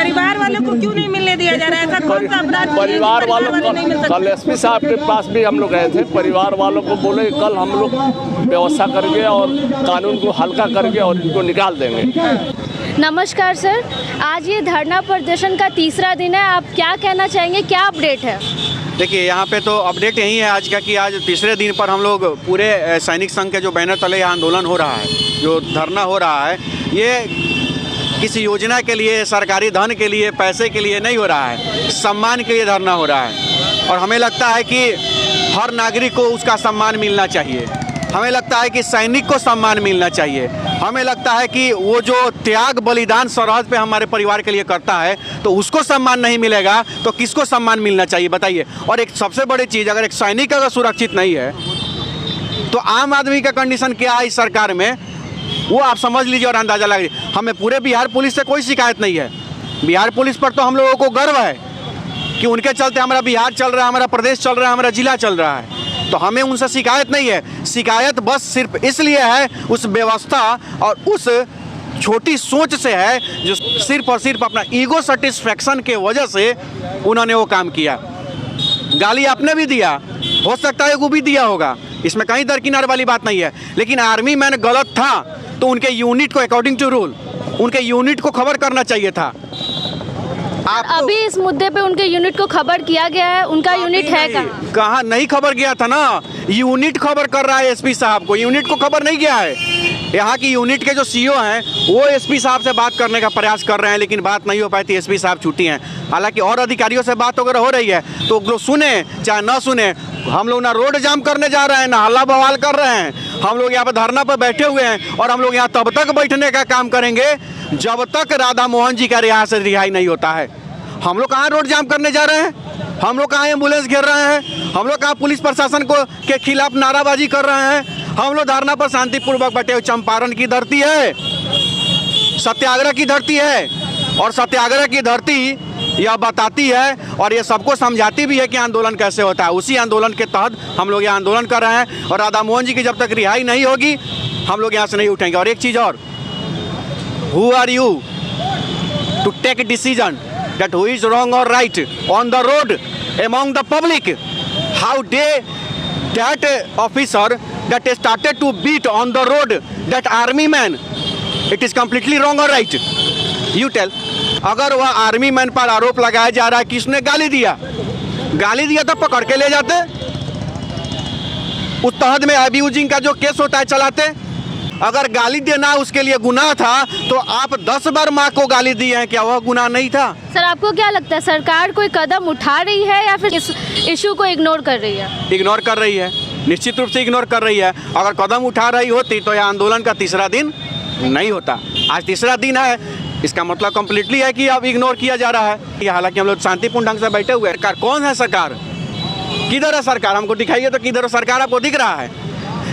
परिवार वालों को क्यों नहीं मिलने दिया जा रहा है? ऐसा कौन सा अपराध परिवार वालों को कल एसपी साहब के पास भी हम लोग गए थे। परिवार वालों को बोले कल हम लोग व्यवस्था करके और कानून को हल्का करके और इनको निकाल देंगे। नमस्कार सर, आज ये धरना प्रदर्शन का तीसरा दिन है, आप क्या कहना चाहेंगे, क्या अपडेट है? देखिए, यहाँ पे तो अपडेट यही है आज का कि आज तीसरे दिन पर हम लोग पूरे सैनिक संघ के जो बैनर तले आंदोलन हो रहा है, जो धरना हो रहा है, ये किसी योजना के लिए, सरकारी धन के लिए, पैसे के लिए नहीं हो रहा है, सम्मान के लिए धरना हो रहा है। और हमें लगता है कि हर नागरिक को उसका सम्मान मिलना चाहिए। हमें लगता है कि सैनिक को सम्मान मिलना चाहिए। हमें लगता है कि वो जो त्याग बलिदान सरहद पे हमारे परिवार के लिए करता है, तो उसको सम्मान नहीं मिलेगा तो किसको सम्मान मिलना चाहिए बताइए। और एक सबसे बड़ी चीज़, अगर एक सैनिक अगर सुरक्षित नहीं है तो आम आदमी का कंडीशन क्या है इस सरकार में, वो आप समझ लीजिए और अंदाज़ा लगा। हमें पूरे बिहार पुलिस से कोई शिकायत नहीं है। बिहार पुलिस पर तो हम लोगों को गर्व है कि उनके चलते हमारा बिहार चल रहा है, हमारा प्रदेश चल रहा है, हमारा जिला चल रहा है। तो हमें उनसे शिकायत नहीं है। शिकायत बस सिर्फ इसलिए है उस व्यवस्था और उस छोटी सोच से है जो सिर्फ और सिर्फ अपना ईगो सेटिस्फैक्शन के वजह से उन्होंने वो काम किया। गाली आपने भी दिया, हो सकता है वो भी दिया होगा, इसमें कहीं दरकिनार वाली बात नहीं है। लेकिन आर्मी मैन गलत था तो उनके यूनिट को अकॉर्डिंग टू रूल उनके यूनिट को खबर करना चाहिए था। अभी इस मुद्दे पे उनके यूनिट को खबर किया गया है, उनका यूनिट है कहाँ? नहीं खबर गया था ना, यूनिट खबर कर रहा है एसपी साहब को, यूनिट को खबर नहीं गया है। यहाँ की यूनिट के जो सीईओ हैं वो एसपी साहब से बात करने का प्रयास कर रहे हैं, लेकिन बात नहीं हो पाई थी, एसपी साहब छुट्टी हैं। हालांकि और अधिकारियों से बात वगैरह हो रही है, तो लोग सुने चाहे ना सुने, हम लोग ना रोड जाम करने जा रहे हैं, ना हल्ला बवाल कर रहे हैं। हम लोग यहाँ पर धरना पर बैठे हुए हैं और हम लोग यहाँ तब तक बैठने का काम करेंगे जब तक राधा मोहन जी का रिहाई से रिहाई नहीं होता है। हम लोग कहाँ रोड जाम करने जा रहे हैं, हम लोग कहाँ एम्बुलेंस घेर रहे हैं, हम लोग कहाँ पुलिस प्रशासन को के खिलाफ नाराबाजी कर रहे हैं। हम लोग धरना पर शांतिपूर्वक बैठे हुए। चंपारण की धरती है, सत्याग्रह की धरती है, और सत्याग्रह की धरती यह बताती है और ये सबको समझाती भी है कि आंदोलन कैसे होता है। उसी आंदोलन के तहत हम लोग ये आंदोलन कर रहे हैं और राधा मोहन जी की जब तक रिहाई नहीं होगी हम लोग यहाँ से नहीं उठेंगे। और एक चीज़ और, who are you to take decision that who is wrong or right on the road among the public? How that officer that started to beat on the road that army man, it is completely wrong or right? You tell. अगर वह army man पर आरोप लगाया जा रहा है कि इसने गाली दिया तो पकड़ के ले जाते, उस तहत में अब्यूजिंग का जो केस होता है चलाते। अगर गाली देना उसके लिए गुनाह था तो आप 10 बार माँ को गाली दी है, क्या वह गुनाह नहीं था? सर, आपको क्या लगता है, सरकार कोई कदम उठा रही है या फिर इस इशू को इग्नोर कर रही है? इग्नोर कर रही है, निश्चित रूप से इग्नोर कर रही है। अगर कदम उठा रही होती तो यह आंदोलन का तीसरा दिन नहीं होता। आज तीसरा दिन है, इसका मतलब कम्प्लीटली है कि अब इग्नोर किया जा रहा है। हालांकि हम लोग शांतिपूर्ण ढंग से बैठे हुए हैं। सरकार कौन है? सरकार किधर है? सरकार हमको दिखाइए तो किधर सरकार आपको दिख रहा है?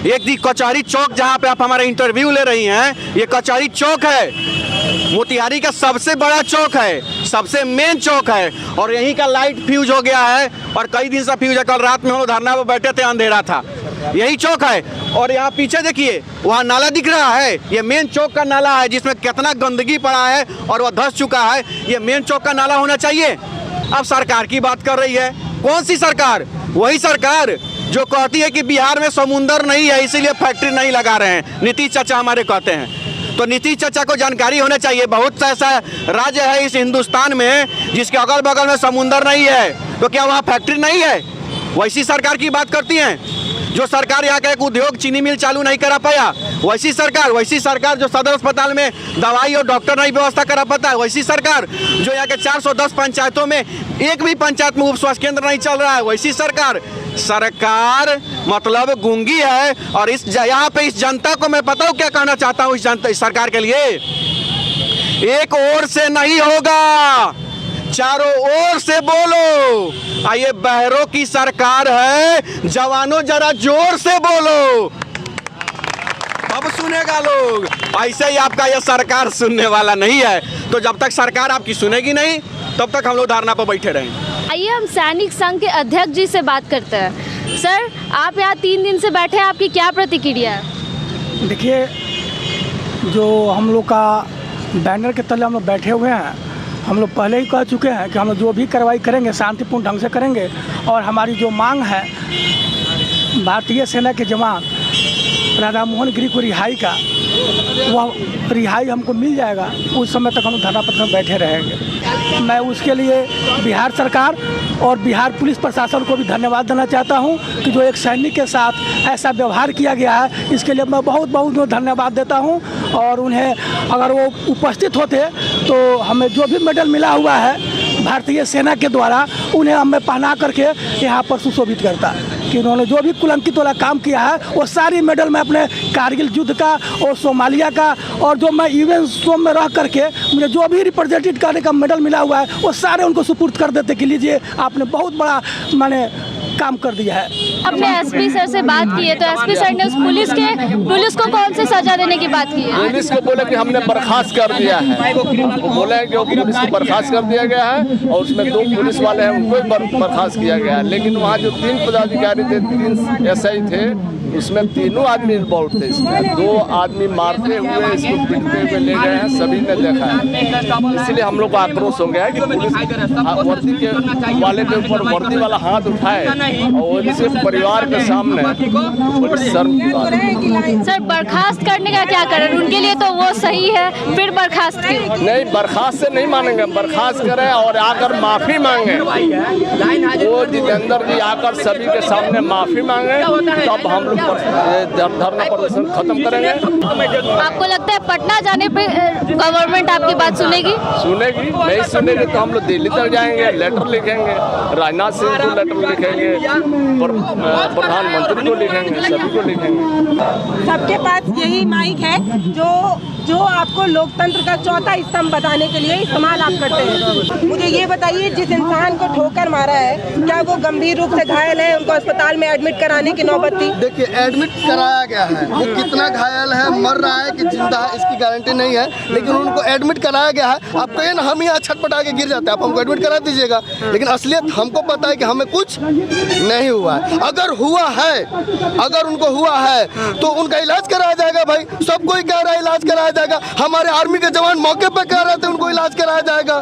एक दी कचहरी चौक जहां पे आप हमारा इंटरव्यू ले रही हैं, ये कचहरी चौक है, मोतिहारी का सबसे बड़ा चौक है, सबसे मेन चौक है। और यहीं का लाइट फ्यूज हो गया है और कई दिन से फ्यूज है। कल रात में हम लोग धरना पर बैठे थे, अंधेरा था, यही चौक है। और यहाँ पीछे देखिए, वहाँ नाला दिख रहा है, ये मेन चौक का नाला है जिसमें कितना गंदगी पड़ा है और वह धंस चुका है। ये मेन चौक का नाला होना चाहिए। अब सरकार की बात कर रही है, कौन सी सरकार? वही सरकार जो कहती है कि बिहार में समुंदर नहीं है इसीलिए फैक्ट्री नहीं लगा रहे हैं। नीतीश चाचा हमारे कहते हैं, तो नीतीश चाचा को जानकारी होना चाहिए। बहुत सा ऐसा राज्य है इस हिंदुस्तान में जिसके अगल बगल में समुंदर नहीं है, तो क्या वहाँ फैक्ट्री नहीं है? वैसी सरकार की बात करती हैं। जो सरकार यहाँ का एक उद्योग चीनी मिल चालू नहीं करा पाया, वैसी सरकार जो सदर अस्पताल में दवाई और डॉक्टर नहीं व्यवस्था करा पाता है, वैसी सरकार जो यहाँ के 410 पंचायतों में एक भी पंचायत में उप स्वास्थ्य केंद्र नहीं चल रहा है, वैसी सरकार मतलब गूंगी है। और इस यहाँ पे इस जनता को मैं पता हूँ क्या कहना चाहता हूँ इस सरकार के लिए, एक ओर से नहीं होगा, चारों ओर से बोलो। ये बहरों की सरकार है, जवानों जरा जोर से बोलो, अब सुनेगा लोग। ऐसे ही आपका यह सरकार सुनने वाला नहीं है, तो जब तक सरकार आपकी सुनेगी नहीं तब तक हम लोग धरना पर बैठे रहेंगे। आइए हम सैनिक संघ के अध्यक्ष जी से बात करते हैं। सर, आप यहाँ 3 दिन से बैठे हैं, आपकी क्या प्रतिक्रिया है? देखिए, जो हम लोग का बैनर के तले हम लोग बैठे हुए हैं, हम लोग पहले ही कह चुके हैं कि हम लोग जो भी कार्रवाई करेंगे शांतिपूर्ण ढंग से करेंगे। और हमारी जो मांग है भारतीय सेना के जवान राधा मोहन गिरी को रिहाई का, वह रिहाई हमको मिल जाएगा, उस समय तक हम धरना पत्र में बैठे रहेंगे। मैं उसके लिए बिहार सरकार और बिहार पुलिस प्रशासन को भी धन्यवाद देना चाहता हूं कि जो एक सैनिक के साथ ऐसा व्यवहार किया गया है, इसके लिए मैं बहुत बहुत धन्यवाद देता हूं। और उन्हें अगर वो उपस्थित होते तो हमें जो भी मेडल मिला हुआ है भारतीय सेना के द्वारा, उन्हें हमें पहना करके यहाँ पर सुशोभित करता कि उन्होंने जो भी कुलंकित वाला काम किया है वो सारी मेडल मैं अपने कारगिल युद्ध का और सोमालिया का और जो मैं यूएन शो में रह करके मुझे जो भी रिप्रेजेंटेटिव करने का मेडल मिला हुआ है वो सारे उनको सुपुर्द कर देते कि लीजिए आपने बहुत बड़ा मैंने काम कर दिया है। आपने एसपी सर से बात की है तो एसपी सर ने उस पुलिस को कौन सी सजा देने की बात की है? पुलिस को बोले कि हमने बर्खास्त कर दिया है, वो बोले कि पुलिस को बर्खास्त कर दिया गया है और उसमें 2 पुलिस वाले हैं उनको भी बर्खास्त किया गया है। लेकिन वहाँ जो 3 पदाधिकारी थे, 3 एसआई थे, उसमें तीनों आदमी इन्वॉल्व थे। इसमें 2 आदमी मारते हुए इसको पीटते हुए ले गए हैं, सभी ने देखा है। इसलिए हम लोग को आक्रोश हो गया है कि पुलिस वर्दी के वाले के ऊपर वर्दी वाला हाथ उठाए और इसे परिवार के सामने पुलिस शर्म की बात है। सर बर्खास्त करने का क्या कारण? उनके लिए तो वो सही है, फिर बर्खास्त क्यों? नहीं, बर्खास्त से नहीं मानेंगे, बर्खास्त करें और आकर माफी मांगे। वो जितेंद्र जी आकर सभी के सामने माफी मांगे, तब हम लोग धरना प्रदर्शन खत्म करेंगे। आपको लगता है पटना जाने पे गवर्नमेंट आपकी बात सुनेगी? सुनेगी, नहीं सुनेगी तो हम लोग दिल्ली तक जाएंगे, लेटर लिखेंगे, राजनाथ सिंह को लेटर लिखेंगे, प्रधानमंत्री को लिखेंगे, सभी को लिखेंगे। सबके पास यही माइक है जो आपको लोकतंत्र का चौथा स्तंभ बताने के लिए इस्तेमाल आप करते हैं। मुझे ये बताइए, जिस इंसान को ठोकर मारा है क्या वो गंभीर रूप से घायल है? उनको अस्पताल में एडमिट कराने की नौबत थी? देखिए, एडमिट कराया गया है, वो कितना घायल है, मर रहा है कि जिंदा है इसकी गारंटी नहीं है, लेकिन उनको एडमिट कराया गया है। आप कहिए ना हम यहाँ छटपटा के गिर जाते हैं, आप हमको एडमिट करा दीजिएगा, लेकिन असलियत हमको पता है कि हमें कुछ नहीं हुआ है। अगर हुआ है, अगर उनको हुआ है तो उनका इलाज कराया जाएगा। भाई सब कोई कह रहा है इलाज कराया जाएगा, हमारे आर्मी के जवान मौके पर कह रहे थे उनको इलाज कराया जाएगा,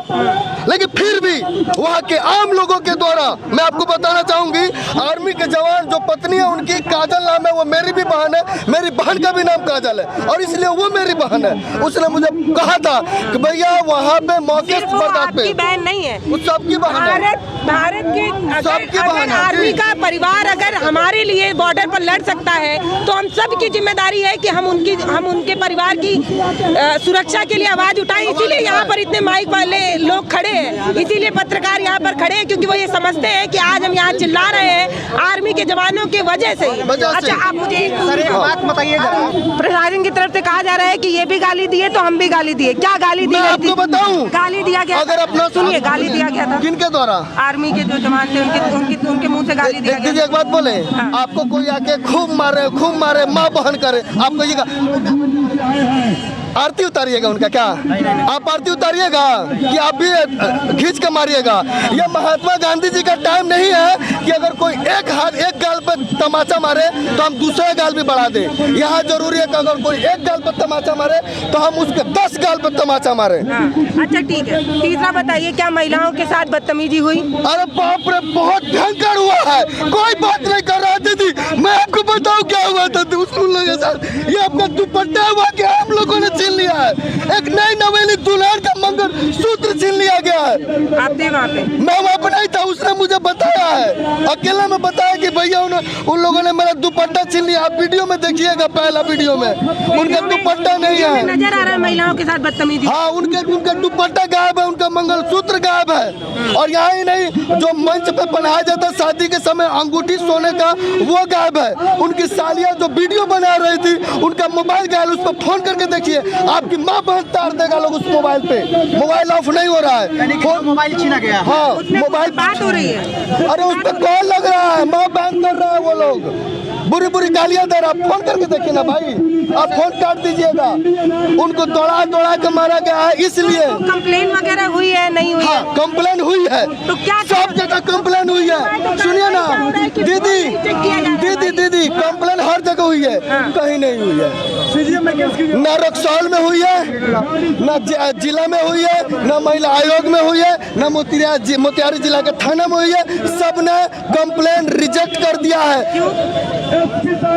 लेकिन फिर भी वहाँ के आम लोगों के द्वारा मैं आपको बताना चाहूंगी, आर्मी के जवान जो पत्नी है उनकी काजल नाम है, वो मेरी भी बहन है, मेरी बहन का भी नाम काजल है और इसलिए वो मेरी बहन है। उसने मुझे कहा था कि भैया वहाँ पे मौके पे बहन नहीं है, वो सबकी बहन है, भारत की सबकी बहन है। आर्मी का परिवार अगर हमारे लिए बॉर्डर पर लड़ सकता है तो हम सब की जिम्मेदारी है कि हम उनके परिवार की सुरक्षा के लिए आवाज उठाएं। इसीलिए यहाँ पर इतने माइक वाले लोग खड़े हैं, इसीलिए पत्रकार यहाँ पर खड़े हैं, क्योंकि वो ये समझते हैं कि आज हम यहाँ चिल्ला रहे हैं आर्मी के जवानों के वजह से। अच्छा, आप मुझे एक बात बताइए, प्रशासन की तरफ से कहा जा रहा है कि ये भी गाली दिए तो हम भी गाली दिए, क्या गाली दी? आपको बताऊं, गाली दिया गया, अगर अपना सुनिए, गाली दिया गया था किनके द्वारा? आर्मी के जो जवान थे उनके मुंह से गाली दिया गया। एक बात बोले, आपको कोई आके खूब मारे माँ बहन करे, आपको ये आरती उतारिएगा उनका? क्या आप आरती उतारिएगा कि आप भी खींच के मारिएगा? यह महात्मा गांधी जी का टाइम नहीं है कि अगर कोई एक गाल पर तमाचा मारे तो हम दूसरा गाल भी बढ़ा दें। यहाँ जरूरी है कि अगर कोई एक गाल पर तमाचा मारे तो हम उसके 10 गाल पर तमाचा मारे। अच्छा ठीक है, तीसरा बताइए, क्या महिलाओं के साथ बदतमीजी हुई? अरे बाप रे, बहुत भयंकर हुआ है, कोई बात नहीं कर रहा दीदी। मैं आपको बताऊं क्या हुआ था उस लोगों के साथ। ये आपका दुपट्टा हुआ क्या हम लोगों ने छीन लिया है, एक नई नवेली दुल्हन का मंगल सूत्र छीन लिया गया है। आप थे वहाँ पे? मैं वहाँ पे नहीं था, उसने मुझे बताया है, अकेला में बताया कि भैया उन लोगों ने मेरा दुपट्टा छीन लिया। आप वीडियो में देखिएगा, पहला वीडियो में उनका दुपट्टा नहीं है, नजर आ रहा है महिलाओं के साथ बदतमीजी। हाँ, उनका दुपट्टा गायब है, उनका मंगलसूत्र गायब है, और यहाँ ही नहीं, जो मंच पे पहनाया जाता है शादी के समय अंगूठी सोने का, वो गायब है। उनकी सालियाँ जो वीडियो बना रही थी उनका मोबाइल गायब, उस पर फोन करके देखिए, आपकी माँ बहन तार देगा लोग उस मोबाइल पे। मोबाइल ऑफ नहीं हो रहा है, मोबाइल छीना गया। हाँ, मोबाइल बात हो रही है, अरे उस पर कॉल लग रहा है, माँ बहन कर रहा है, वो लोग बुरी गालियां दे रहा। आप फोन करके देखिए ना भाई, आप फोन काट दीजिएगा। उनको दौड़ा के मारा गया है, इसलिए कंप्लेन वगैरह हुई है नहीं हुई? हाँ कंप्लेन हुई है, तो क्या सब जगह कंप्लेन हुई है। सुनिए ना दीदी कंप्लेन हर जगह हुई है, कहीं नहीं हुई है। ना रक्सौल में हुई है, ना जिला में हुई है, ना महिला आयोग में हुई है, ना मोतिहारी जिला के थाना में हुई है। सबने कंप्लेन रिजेक्ट कर दिया है।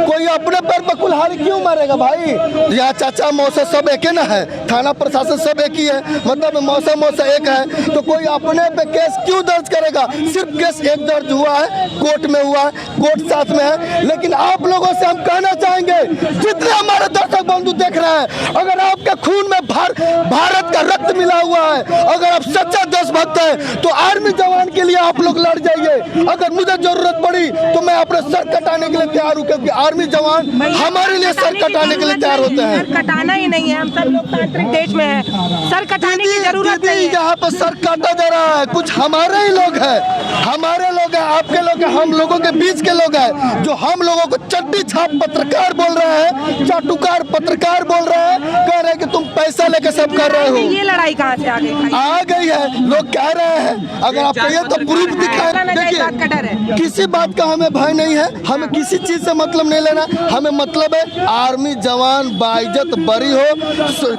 कोई अपने पैर पर कुल्हाड़ी क्यों मारेगा भाई? यहाँ चाचा मौसा सब एक ना है, थाना प्रशासन सब एक ही है, मतलब मौसा एक है, तो कोई अपने पे केस क्यों दर्ज करेगा? सिर्फ केस एक दर्ज हुआ है, कोर्ट में हुआ है, कोर्ट साथ में है। लेकिन आप लोगों से हम कहना चाहेंगे, जितने हमारे दर्शक बंधु देख रहे हैं, अगर आपके खून में भारत का रक्त मिला हुआ है, अगर आप सच्चा देशभक्त हैं, तो आर्मी जवान के लिए आप लोग लड़ जाइए। अगर मुझे जरूरत पड़ी तो मैं अपने सर कटाने के लिए तैयार हूँ, क्योंकि आर्मी जवान हमारे लिए सर कटाने के लिए तैयार होते हैं। सर कटाना ही नहीं है, हम सब लोकतांत्रिक देश में हैं, सर कटाने की जरूरत नहीं है। यहाँ पर सर काटा जा रहा है, कुछ हमारे ही लोग हैं, हमारे लोग हैं, आपके लोग हैं, हम लोगों के बीच के लोग हैं, जो हम लोगों को चड्डी छाप पत्रकार बोल रहे हैं, चाटुकार पत्रकार बोल रहे हैं, कह रहे हैं कि तुम पैसा लेके सब कर रहे हो। ये लड़ाई कहाँ से आ गई है, लोग कह रहे हैं। अगर आप कहिए तो प्रूफ दिखाए। देखिए किसी बात का हमें भय नहीं है, हमें किसी चीज से मतलब नहीं लेना, हमें मतलब है आर्मी जवान बाइज्जत बरी हो,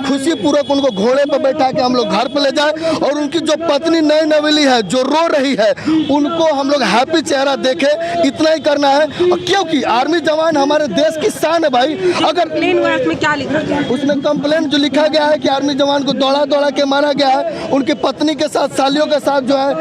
खुशी पूर्वक उनको घोड़े पर बैठा के हम लोग घर पे ले जाए, और उनकी जो पत्नी नई नवेली है जो रो रही है, उनको हम लोग हैप्पी चेहरा देखे, इतना ही करना है। क्योंकि आर्मी जवान हमारे देश की शान है भाई। अगर उसमें क्या लिखा गया? उसमें कंप्लेन जो लिखा गया है कि आर्मी जवान को दौड़ा के मारा गया है, उनकी पत्नी के साथ, सालियों के साथ जो है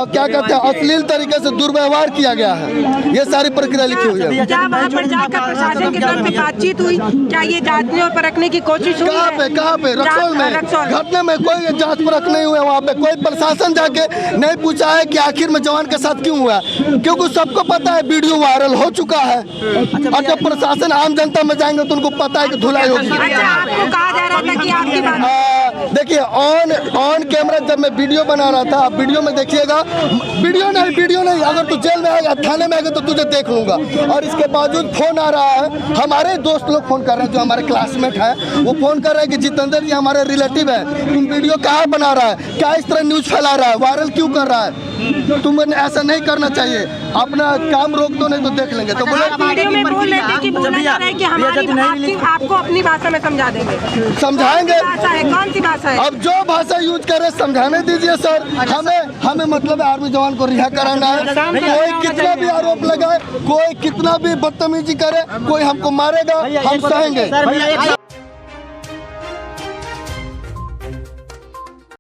क्या कहते हैं, अश्लील तरीके से दुर्व्यवहार किया गया है, ये सारी प्रक्रिया लिखी हुई है। क्या वहाँ पर जाकर प्रशासन की तरफ से बातचीत हुई? क्या ये जांचने और परखने की कोशिश हुई? कहाँ पे? रक्सौल में घटना में कोई जांच परख नहीं हुआ। वहाँ पे कोई प्रशासन जाके नहीं पूछा है कि आखिर में जवान के साथ क्यों हुआ, क्योंकि सबको पता है वीडियो वायरल हो चुका है। और जब प्रशासन आम जनता में जाएंगे तो उनको पता है कि धुलाई होगी। आपको कहा जा रहा था कि आपकी बात देखिए ऑन कैमरा जब मैं वीडियो बना रहा था, आप वीडियो में देखिएगा, वीडियो नहीं, अगर तू जेल में आएगा, थाने में आएगा तो तुझे देख लूंगा। और इसके बावजूद फोन आ रहा है, हमारे दोस्त लोग फोन कर रहे हैं, जो हमारे क्लासमेट हैं, वो फोन कर रहे हैं कि जितेंद्र जी हमारे रिलेटिव है, तुम वीडियो कहाँ बना रहा है, क्या इस तरह न्यूज फैला रहा है, वायरल क्यों कर रहा है, तुम्हें ऐसा नहीं करना चाहिए, अपना काम रोक दो, नहीं तो देख लेंगे। तो बोले वीडियो में बोल रहे थे कि बोला जा रहा है कि हमारी आपको अपनी भाषा में समझा देंगे। समझाएंगे, कौन सी भाषा है? अब जो भाषा यूज करे समझाने दीजिए सर। हमें मतलब आर्मी जवान को रिहा कराना है। कोई कितना भी आरोप लगाए, कोई कितना भी बदतमीजी करे, कोई हमको मारेगा, हम सहेंगे।